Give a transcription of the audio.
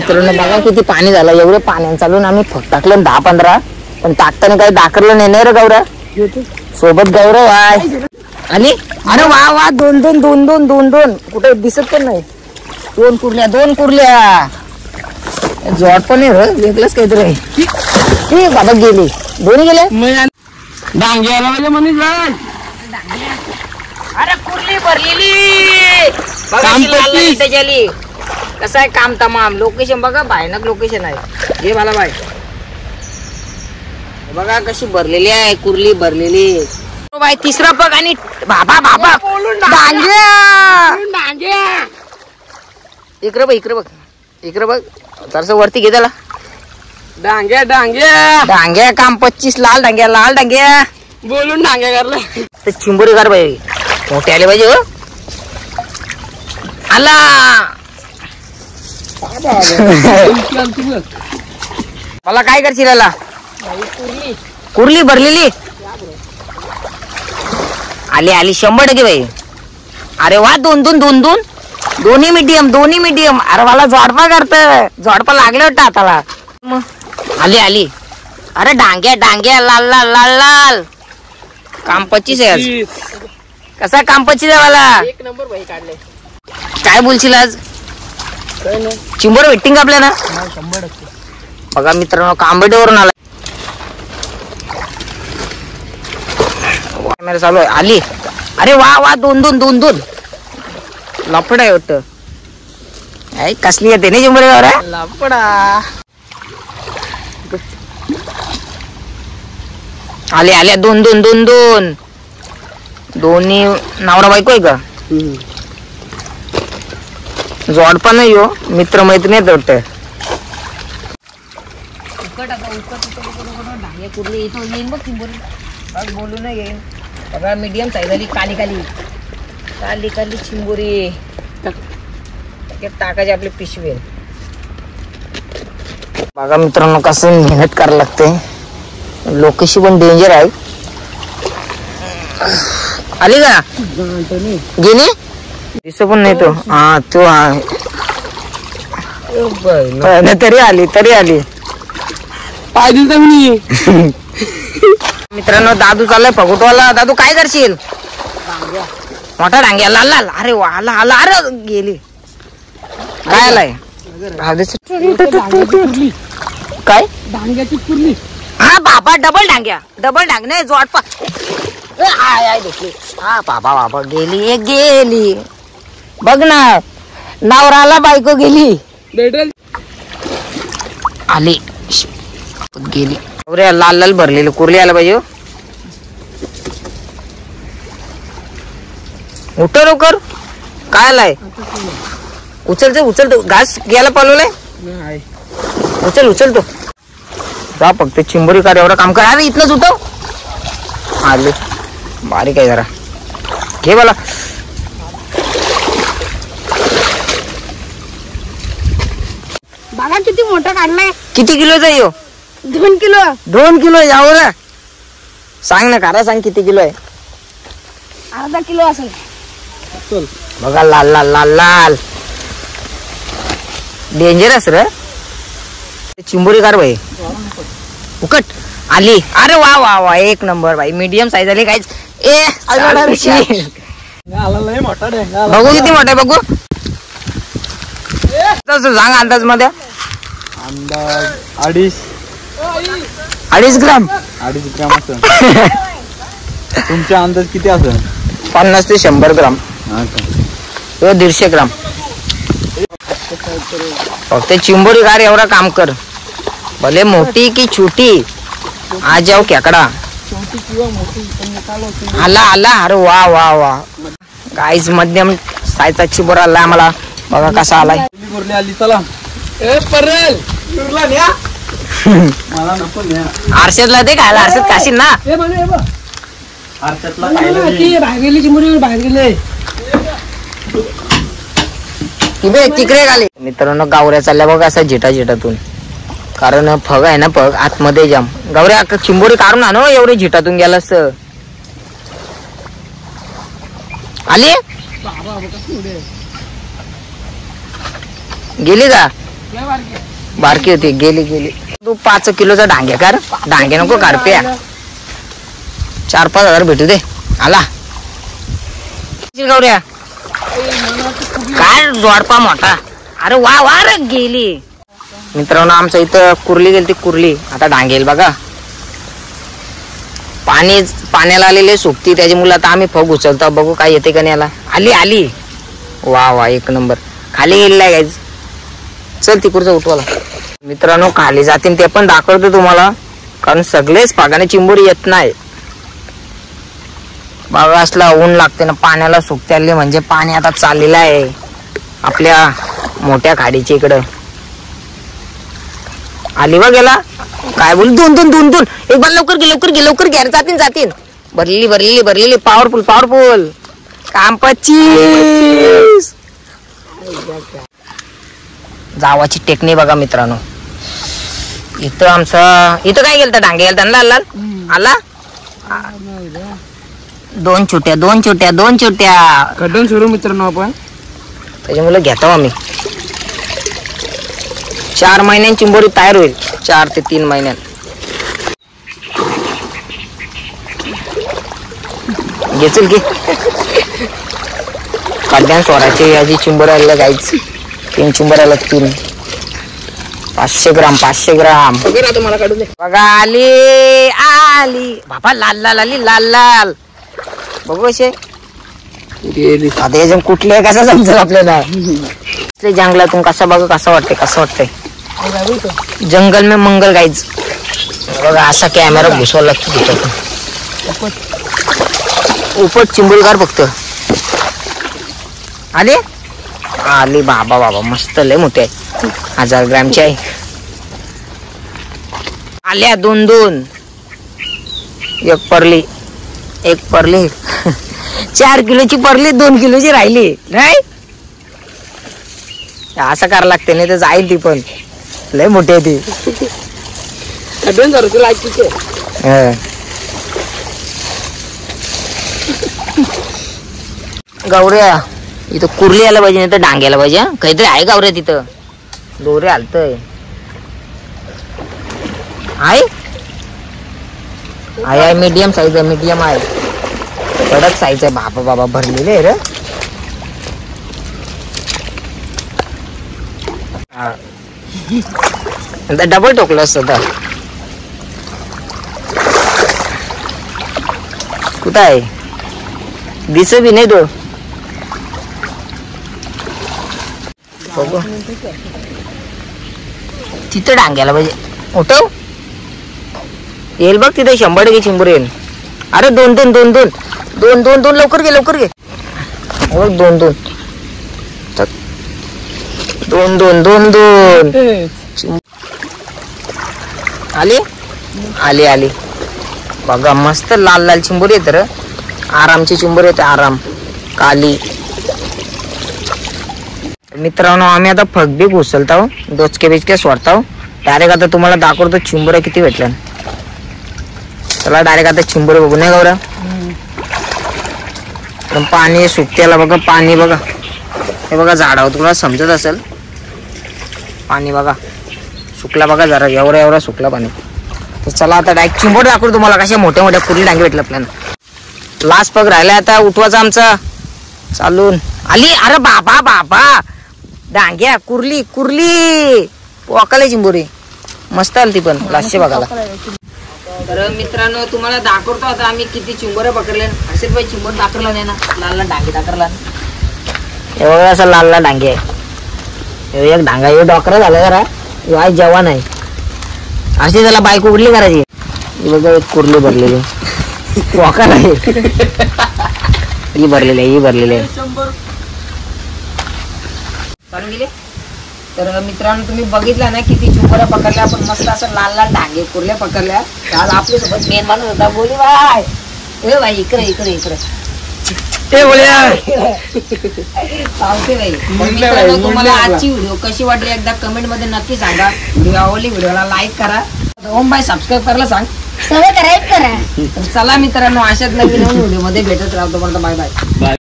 मित्रांनो बघा किती पाणी झालं. एवढे पाण्यात चालून आम्ही टाकलं 10-15, पण टाकताना काही दाखरलं नाही रे गौऱ्या. सोबत गौरव आहे आणि अरे वा वा 2 कुठे दिसत पण नाही. 2 कुर्ल्या जॉट पण नाही रे, वेगळंच काहीतरी. ठीक बाबा गेली, दोन्ही गेले. डांग्याला अरे कुर्ली भरलेली त्याच्याली. कसं आहे काम तमाम. लोकेशन बघा, भयानक लोकेशन आहे हे मला बाय. बघा कशी भरलेली आहे कुर्ली भरलेली बाय. तिसरा पग आणि बाबा डांग्या. इकडे बघ जरास वरती घे त्याला. डांग्या काम 25 लाल डांग्या बोलून डांग्या करला. ते चिंबोरी कर बाई, मोठे आले पाहिजे हो. आला मला काय करशील याला. कुर्ली भरलेली आली 100% बाई. अरे वा 2 दोन्ही मीडियम. अरे मला झोडपा झोडपा लागले वाटतं हाताला. आली अरे डांग्या लाल काम 25 आहे. कसा काम 25 आहे मला. 1 नंबर भाई काढले. काय बोलशील आज. चिंबर वेटिंग आपल्या ना. 100%. बघा मित्रांनो कांबेडवरून आला. कॅमेरा चालू आहे. आली अरे वा 2 लफड आहे वाटतं. कसली येते नाही चिंबोरीवर लफडा. आले 2 दोन्ही नवरा बायको आहे का. जोडपा नाही हो, मित्र मैत्रिणी येत वाटतं. बोलू नाही येईन बघा. मीडियम साईज झाली. काली चिंबोरी टाकायचे आपले पिशवे. बघा मित्रांनो कसं मेहनत करायला लागते. लोकेशन पण डेंजर आहे. आली का गेली दिसत पण नाही तो. हा तो तरी आली पाय दिल मी. मित्रांनो दादू चाललाय फगुटवाला. दादू काय करशील. मोठा डांग्या लाल. अरे वा आला अरे गेली. काय आलाय काय डांग्याची कुर्ली. हा बाबा डबल डांग्या नाही जोडपा. हा बाबा गेली. बघ ना नवराला बायको गेली. आली गेली. लाल भरलेली कुर्ली आला पाहिजे. उठ लवकर. काय आलाय. उचल घास घ्यायला पालवलाय. उचल तो जा. फक्त चिंबोरी कार एवढं काम कर. अरे इथनच उठव. आले बारीक आहे जरा. घे मला. बघा किती मोठा काढलाय. किती किलोचा आहे. 2 किलो. 2 किलो यावर सांग ना. कारा सांग किती किलो आहे. अर्धा किलो असेल. बघा लाल डेंजरस रे. चिंबोरी कार बाई. उकट आली. अरे वा 1 नंबर बाई. मीडियम साईज आली. काहीच बघू किती मोठा आहे बघू. सांग अंदाज मध्ये. अंदाज 2.5 ग्राम असेल. तुमचा अंदाज किती असेल. 50 ते 100 ग्राम. 150 ग्राम. फक्त चिंबोरी कार एवढा काम कर. भले मोठी की छोटी. आ जाओ खेकडा. आला अरे वा गाईज मध्यम साईजचा चिंबोरा आला आम्हाला. बघा कसा आलाय. आली चला. मला नको न्या. आरशातला ते खायला. आरशात खाशील ना. आरशातला खायला तिकडे घाले. मित्रांनो गावऱ्या चालल्या बघा असा झिटातून. कारण फग आहे ना फग आतमध्ये जाम. गावऱ्या चिंबोरी काढून आणो. एवढे झिटातून गेला असं. आली गेली का. बारकी होती, गेली गेली. तू 5 किलोचा डांग्या कर, डांगे नको कारप्या. 4-5 हजार भेटू दे. आला गौऱ्या काय जोडपा मोठा. अरे वा वा रे गेली. मित्रांनो आमच्या इथं कुर्ली गेली, ती कुर्ली आता डांगेल बघा. पाण्याला आलेले सुकती त्याची मुलं. आता आम्ही फग उचलतो, बघू काय येते का नाही. याला आली आली. वा वा एक नंबर. खाली गेलेला आहे. चल तिकडचं उठवाला. मित्रांनो खाली जातील ते पण दाखवतो तुम्हाला, कारण सगळेच पागाने चिंबोरी येत नाही. बाबा असला ऊन लागते ना, पाण्याला सुकते आले म्हणजे पाणी आता चाललेलं आहे आपल्या मोठ्या खाडीच्या इकडं. आली बघ गेला काय बोल. दोन एक बार लवकर घे जातीन. भरलेली पॉवरफुल काम 25. जावाची टेक्निक बघा मित्रांनो. इथं काय गेलं डांगे गेलता ना लाल आला. 2 छोट्या कडून सुरू मित्रांनो आपण त्याच्यामुळे घेतो आम्ही. 4 महिन्यांची चिंबोरी तयार होईल. 4 ते 3 महिन्यात. घेचल की कड्यान सोडायची याची चिंबोऱ्याला जायचं. 3 चिंबोऱ्याला 3 500 ग्राम मला काढून दे. बघा. आली बाबा. लाल आली. बघू असे आता याच्या कुठले कसं समजेल आपल्याला. जंगलातून कसं वाटतंय. जंगल में मंगल गाईज. बघा असा कॅमेरा घुसवायला लागतो. उपट चिंबुलगार फक्त आली बाबा मस्त लय मोठी आहे. 1000 ग्रॅमची आहे. आल्या 2 एक परली 4 किलोची परली 2 किलोची राहिली नाही. असं करावं लागते नाही तर जाईल ती पण लय मोठी आहे ती. गौऱ्या इथं कुर्ली यायला पाहिजे नाही तर डांग्याला पाहिजे. काहीतरी आहे गौऱ्या तिथं. दोरे आलतय आहे मीडियम साईज आहे. कडक साईज आहे. बाबा भरलेले आहे रे. डबल टोकलं असत. कुठं आहे दिस बी नाही तो. तिथं डांग्याला पाहिजे. उठव येईल बघ तिथे 100% चिंबूर येईल. अरे 2 लवकर घे 2 आली बघा. मस्त लाल चिंबूर येत र. आरामची चिंबूर येते. आराम काली. मित्रांनो आम्ही आता फगबी घुसलतो. डोचके सोडतो. डायरेक्ट आता तुम्हाला दाखवतो चिंबुऱ्या किती भेटल्या. चला डायरेक्ट आता चिंबुरे बघू नाही गौरा. पाणी सुकतेला बघा. पाणी बघा हे बघा झाडावर तुम्हाला समजत असेल. पाणी बघा सुकला बघा जरा. एवढा सुकला पाणी. तर चला आता डायरेक्ट चिंबोर दाखवतो तुम्हाला कशा मोठ्या कुर्ली डांगे भेटल्या आपल्याला. लास्ट पग राहिला आता उठवायचा आमचा चालून. आली. अरे बाबा डांग्या कुर्ली पोकाला चिंबोरी मस्त आली ती पण लास्टचे बघायला. तर मित्रांनो तुम्हाला दाखवतो आता आम्ही किती चिंबोऱ्या पकडल्या. असे बाई चिंबोर दाखवला नाही ना. लाल डांगे दाखवला एवढा असा लाल डांगे आहे. एक डांगा हे डॉक्टर झाला जरा. वाय जवान आहे. अशी त्याला बायको कुठली करायची. बघा एक कुर्ली भरलेली पोका आहे. ही भरलेली आहे. चालून गेले. तर मित्रांनो तुम्ही बघितलं ना किती चिंबोऱ्या पकडल्या आपण. मस्त असं लाल डांगे कुर्ल्या पकडल्या. आज आपल्यासोबत मेन माणूस होता बोली बाय. ए बाई इकडे सांगते बाई. मित्रांनो तुम्हाला आजची व्हिडिओ कशी वाटली एकदा कमेंट मध्ये नक्की सांगा. व्हिडिओ आवडली व्हिडिओला लाईक करा. ओम बाई सबस्क्राईब करायला सांग. सगळं करा. चला मित्रांनो अशाच नवीन व्हिडिओ मध्ये भेटत राहतो. Bye bye.